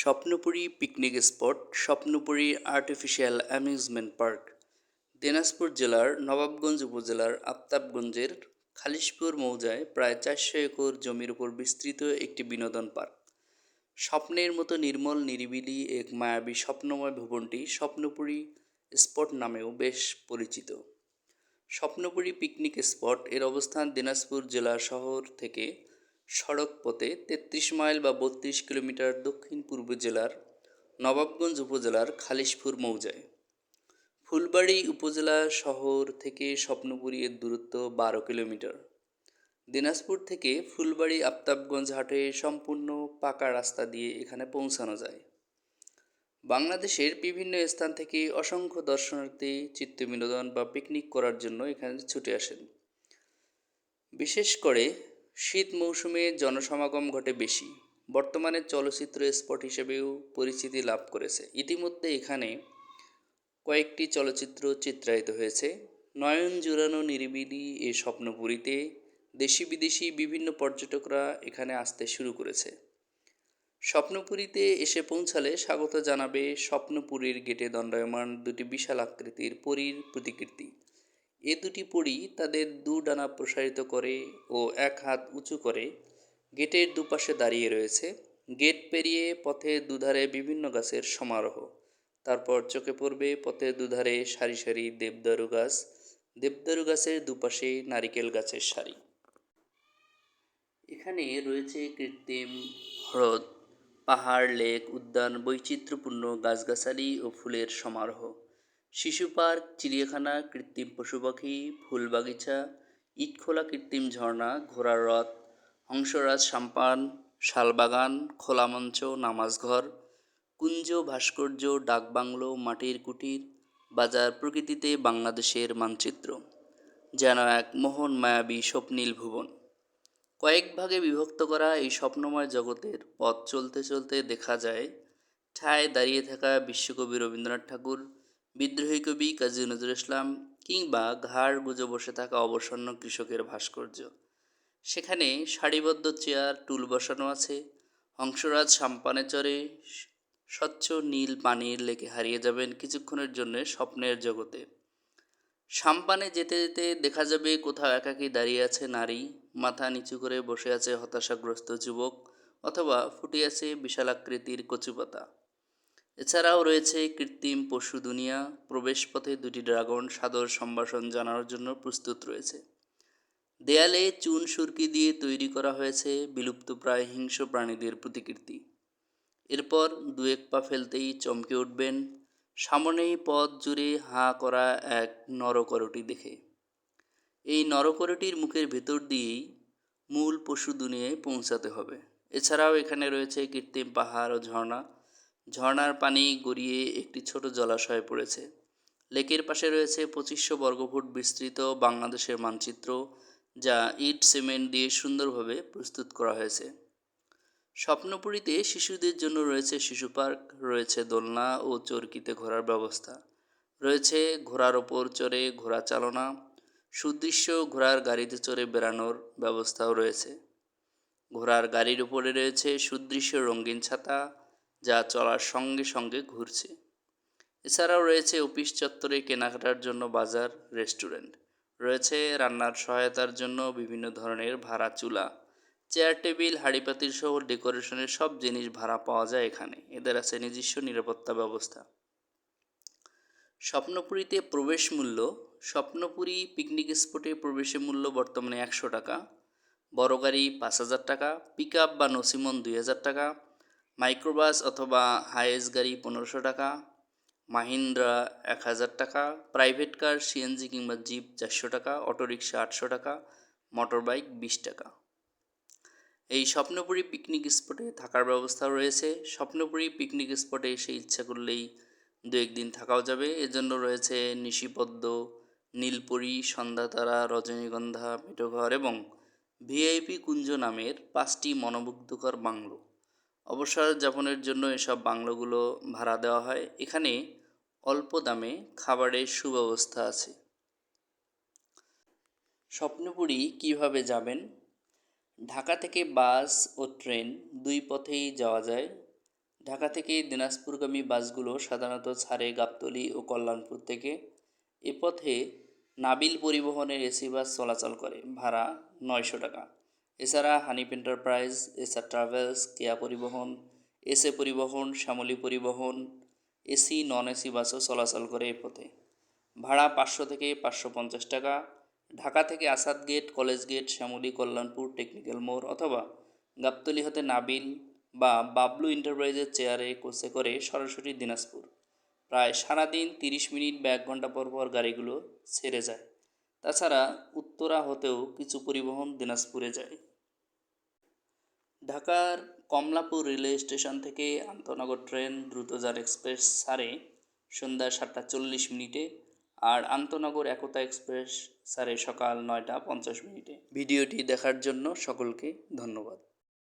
স্বপ্নপুরী picnic spot স্বপ্নপুরী artificial amusement park Dinajpur জেলার নবাবগঞ্জ উপজেলার আফতাবগঞ্জের খালিশপুর মৌজায় প্রায় 400 একর জমির উপর বিস্তৃত একটি বিনোদন পার্ক। স্বপ্নের মতো নির্মল নিরিবিলি এক মায়াবী স্বপ্নময় ভবনটি স্বপ্নপুরী স্পট নামেও বেশ পরিচিত। স্বপ্নপুরী পিকনিক স্পট এর অবস্থান দিনাজপুর জেলা শহর থেকে সড়ক পথে 33 মাইল বা 32 কিলোমিটার দক্ষিণ পূর্ব জেলার নবাবগঞ্জ উপজেলার খালিশপুর মৌজায়। ফুলবাড়ী উপজেলা শহর থেকে স্বপ্নপুরী এর দূরত্ব 12 কিলোমিটার। দিনাজপুর থেকে ফুলবাড়ী আফতাবগঞ্জ হাটে সম্পূর্ণ পাকা রাস্তা দিয়ে এখানে পৌঁছানো যায়। বাংলাদেশের বিভিন্ন স্থান থেকে অসংখ্য দর্শনার্থী চিত্তবিনোদন বা পিকনিক করার জন্য এখানে ছুটে আসেন। বিশেষ করে শীত মৌসুমে জনসমাগম ঘটে বেশি। বর্তমানে চলচ্চিত্র স্পট হিসেবেও পরিচিতি লাভ করেছে। ইতিমধ্যে এখানে কয়েকটি চলচ্চিত্র চিত্রায়িত হয়েছে। নয়ন জুড়ানো নিরিবিলি এ স্বপ্নপুরীতে দেশি বিদেশি বিভিন্ন পর্যটকরা এখানে আসতে শুরু করেছে। স্বপ্নপুরীতে এসে পৌঁছালে স্বাগত জানাবে স্বপ্নপুরীর গেটে দণ্ডায়মান দুটি বিশাল আকৃতির পরীর প্রতিকৃতি। এ দুটি পরী তাদের ডানা প্রসারিত করে ও এক হাত উঁচু করে গেটের দুপাশে দাঁড়িয়ে রয়েছে। গেট পেরিয়ে পথের দুধারে বিভিন্ন গাছের সমারোহ। তারপর চোখে পড়বে পথের দুধারে সারি সারি দেবদারু গাছ, দেবদারু গাছের দুপাশে নারিকেল গাছের সারি। এখানে রয়েছে কৃত্রিম হ্রদ, পাহাড়, লেক, উদ্যান, বৈচিত্র্যপূর্ণ গাছগাছালি ও ফুলের সমারোহ, শিশু পার্ক, চিড়িয়াখানা, কৃত্রিম পশুপাখি, ফুল বাগিচা, ইটখোলা কৃত্রিম ঝর্ণা, ঘোড়ার রথ, হংসরাজ সাম্পান, শালবাগান, খোলা মঞ্চ, নামাজঘর, কুঞ্জ, ভাস্কর্য, ডাকবাংলো, মাটির কুটির, বাজার, প্রকৃতিতে বাংলাদেশের মানচিত্র, যেন এক মোহন মায়াবী স্বপ্নীল ভুবন। কয়েক ভাগে বিভক্ত করা এই স্বপ্নময় জগতের পথ চলতে চলতে দেখা যায় ঠায় দাঁড়িয়ে থাকা বিশ্বকবি রবীন্দ্রনাথ ঠাকুর, বিদ্রোহী কবি কাজী নজরুল ইসলাম কিংবা ঘাড় গুজে বসে থাকা অবসন্ন কৃষকের ভাস্কর্য। সেখানে সারিবদ্ধ চেয়ার টুল বসানো আছে। হংসরাজ সাম্পানে চড়ে স্বচ্ছ নীল পানির লেকে হারিয়ে যাবেন কিছুক্ষণের জন্য স্বপ্নের জগতে। সাম্পানে যেতে যেতে দেখা যাবে কোথাও একাকী দাঁড়িয়ে আছে নারী, মাথা নিচু করে বসে আছে হতাশাগ্রস্ত যুবক, অথবা ফুটে আছে বিশালাকৃতির কচুপাতা। এছাড়াও রয়েছে কৃত্রিম পশু দুনিয়া। প্রবেশপথে দুটি ড্রাগন সাদর সম্ভাষণ জানানোর জন্য প্রস্তুত রয়েছে। দেয়ালে চুন সুরকি দিয়ে তৈরি করা হয়েছে বিলুপ্তপ্রায় হিংস্র প্রাণীদের প্রতিকৃতি। এরপর দু এক পা ফেলতেই চমকে উঠবেন সামনেই পথ জুড়ে হাঁ করা এক নরকরটি দেখে। এই নরকরটির মুখের ভেতর দিয়েই মূল পশু দুনিয়ায় পৌঁছাতে হবে। এছাড়াও এখানে রয়েছে কৃত্রিম পাহাড় ও ঝর্ণা। ঝর্ণার পানি গড়িয়ে একটি ছোট জলাশয়ে পড়েছে। লেকের পাশে রয়েছে 2500 বর্গফুট বিস্তৃত বাংলাদেশের মানচিত্র, যা ইট সিমেন্ট দিয়ে সুন্দরভাবে প্রস্তুত করা হয়েছে। স্বপ্নপুরীতে শিশুদের জন্য রয়েছে শিশু পার্ক, রয়েছে দোলনা ও চরকিতে ঘোরার ব্যবস্থা, রয়েছে ঘোড়ার ওপর চড়ে ঘোড়া চালনা, সুদৃশ্য ঘোড়ার গাড়িতে চড়ে বেড়ানোর ব্যবস্থাও রয়েছে। ঘোড়ার গাড়ির উপরে রয়েছে সুদৃশ্য রঙিন ছাতা, যা চলার সঙ্গে সঙ্গে ঘুরছে। এছাড়াও রয়েছে অফিস চত্বরে কেনাকাটার জন্য বাজার, রেস্টুরেন্ট, রয়েছে রান্নার সহায়তার জন্য বিভিন্ন ধরনের ভাড়া চুলা, চেয়ার টেবিল, হাঁড়িপাতিল সহ ডেকোরেশনের সব জিনিস ভাড়া পাওয়া যায় এখানে। এদের আছে নিজস্ব নিরাপত্তা ব্যবস্থা। স্বপ্নপুরীতে প্রবেশ মূল্য। স্বপ্নপুরী পিকনিক স্পটে প্রবেশের মূল্য বর্তমানে 100 টাকা। বড় গাড়ি 5000 টাকা, পিক আপ বা নসিমন 2000 টাকা, মাইক্রোবাস অথবা হাইএস গাড়ি 1500 টাকা, মাহিন্দ্রা 1000 টাকা, প্রাইভেট কার, সিএনজি কিংবা জিপ 400 টাকা, অটোরিকশা 800 টাকা, মোটর বাইক 20 টাকা। এই স্বপ্নপুরী পিকনিক স্পটে থাকার ব্যবস্থাও রয়েছে। স্বপ্নপুরী পিকনিক স্পটে এসে ইচ্ছা করলেই দু একদিন থাকাও যাবে। এজন্য রয়েছে নিশিপদ্ম, নীলপরি, সন্ধ্যাতারা, রজনীগন্ধা, মেঠোঘর এবং ভিআইপি কুঞ্জ নামের 5টি মনোমুগ্ধকর বাংলো। অবসর যাপনের জন্য এসব বাংলোগুলো ভাড়া দেওয়া হয়। এখানে অল্প দামে খাবারের সুব্যবস্থা আছে। স্বপ্নপুরী কিভাবে যাবেন? ঢাকা থেকে বাস ও ট্রেন দুই পথেই যাওয়া যায়। ঢাকা থেকে দিনাজপুরগামী বাসগুলো সাধারণত ছাড়ে গাবতলী ও কল্যাণপুর থেকে। এ পথে নাবিল পরিবহনের এসি বাস চলাচল করে, ভাড়া ৯০০ টাকা। এছাড়া হানিফ এন্টারপ্রাইজ, এসআর ট্রাভেলস, কেয়া পরিবহন, এসএ পরিবহন, শ্যামলী পরিবহন, এসি নন এসি বাসও চলাচল করে এ পথে, ভাড়া ৫০০ থেকে ৫৫০ টাকা। ঢাকা থেকে Asad gate, college gate, Shyamoli, Kalyanpur, technical মোড় অথবা গাবতলী হতে নাবিল বা বাবলু এন্টারপ্রাইজের চেয়ারে কোচে করে সরাসরি দিনাজপুর। প্রায় সারাদিন ৩০ মিনিট বা ১ ঘন্টা পর পর গাড়িগুলো ছেড়ে যায়। তাছাড়া উত্তরা হতেও কিছু পরিবহন দিনাজপুরে যায়। ঢাকার কমলাপুর রেলওয়ে স্টেশন থেকে আন্তনগর ট্রেন দ্রুতযান এক্সপ্রেস ছাড়ে সন্ধ্যা ৭টা ৪০ মিনিটে, আর আন্তনগর একতা এক্সপ্রেস ছাড়ে সকাল ৯টা ৫০ মিনিটে। ভিডিওটি দেখার জন্য সকলকে ধন্যবাদ।